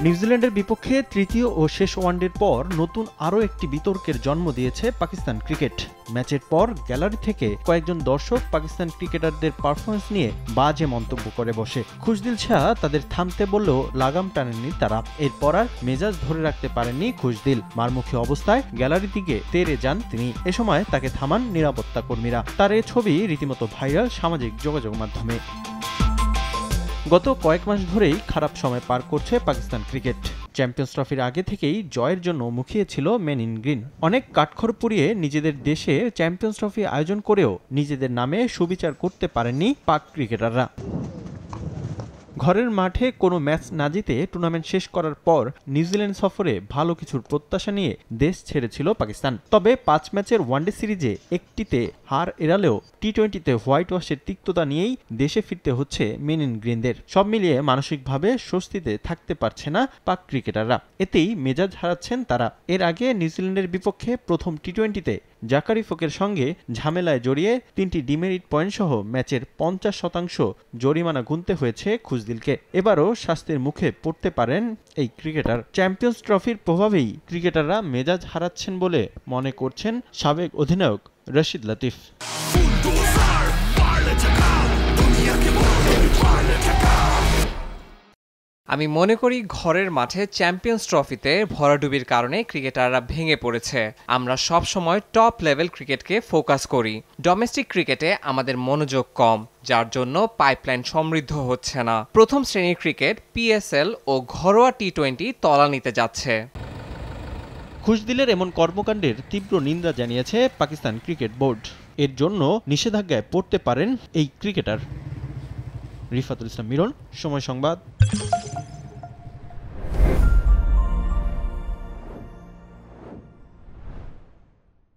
নিউজিল্যান্ডের বিপক্ষে তৃতীয় ও শেষ ওয়ানডের পর নতুন আরও একটি বিতর্কের জন্ম দিয়েছে পাকিস্তান ক্রিকেট। ম্যাচের পর গ্যালারি থেকে কয়েকজন দর্শক পাকিস্তান ক্রিকেটারদের পারফরমেন্স নিয়ে বাজে মন্তব্য করে বসে। খুশদিল শাহ তাদের থামতে বললেও লাগাম টানেননি তারা। এরপর আর মেজাজ ধরে রাখতে পারেননি খুশদিল। মারমুখী অবস্থায় গ্যালারির দিকে তেড়ে যান তিনি। এ সময় তাকে থামান নিরাপত্তা কর্মীরা। তার এই ছবি রীতিমতো ভাইরাল সামাজিক যোগাযোগ মাধ্যমে। গত কয়েক মাস ধরেই খারাপ সময় পার করছে পাকিস্তান ক্রিকেট। চ্যাম্পিয়ন্স ট্রফির আগে থেকেই জয়ের জন্য মুখিয়ে ছিল মেন ইন গ্রিন। অনেক কাঠখড় পুড়িয়ে নিজেদের দেশে চ্যাম্পিয়ন্স ট্রফি আয়োজন করেও নিজেদের নামে সুবিচার করতে পারেননি পাক ক্রিকেটাররা। ঘরের মাঠে কোনো ম্যাচ না জিতে টুর্নামেন্ট শেষ করার পর নিউজিল্যান্ড সফরে ভালো কিছুর প্রত্যাশা নিয়ে দেশ ছেড়েছিল পাকিস্তান। তবে 5 ম্যাচের ওয়ানডে সিরিজে একটিতে হার এড়ালেও টি-20তে হোয়াইট ওয়াশের তিক্ততা নিয়েই দেশে ফিরতে হচ্ছে মেন ইন গ্রিনদের। সব মিলিয়ে মানসিকভাবে স্বস্তিতে থাকতে পারছে না পাক ক্রিকেটাররা। এতেই মেজাজ হারাচ্ছেন তারা। এর আগে নিউজিল্যান্ডের বিপক্ষে প্রথম টি-20তে জাকারিফোকের সঙ্গে ঝামেলায় জড়িয়ে 3টি ডিমেরিট পয়েন্ট সহ ম্যাচের 50% জরিমানা গুনতে হয়েছে খুশদিলকে। এবারও শাস্তির মুখে পড়তে পারেন এই ক্রিকেটার। চ্যাম্পিয়ন্স ট্রফির প্রভাবেই ক্রিকেটাররা মেজাজ হারাচ্ছেন বলে মনে করছেন সাবেক অধিনায়ক রশিদ লতিফ। আমি মনে করি ঘরের মাঠে চ্যাম্পিয়ন্স ট্রফিতে ভরাডুবির কারণে ক্রিকেটাররা ভেঙে পড়েছে। আমরা সব সময় টপ লেভেল ক্রিকেটকে ফোকাস করি। ডোমেস্টিক ক্রিকেটে আমাদের মনোযোগ কম, যার জন্য পাইপলাইন সমৃদ্ধ হচ্ছে না। প্রথম শ্রেণীর ক্রিকেট, পিএসএল ও ঘরোয়া টি-20 তলানিতে যাচ্ছে। খুশদিলের এমন কর্মকাণ্ডের তীব্র নিন্দা জানিয়েছে পাকিস্তান ক্রিকেট বোর্ড। এর জন্য নিষেধাজ্ঞায় পড়তে পারেন এই ক্রিকেটার। রিফাতুল ইসলাম মিরন, সময় সংবাদ।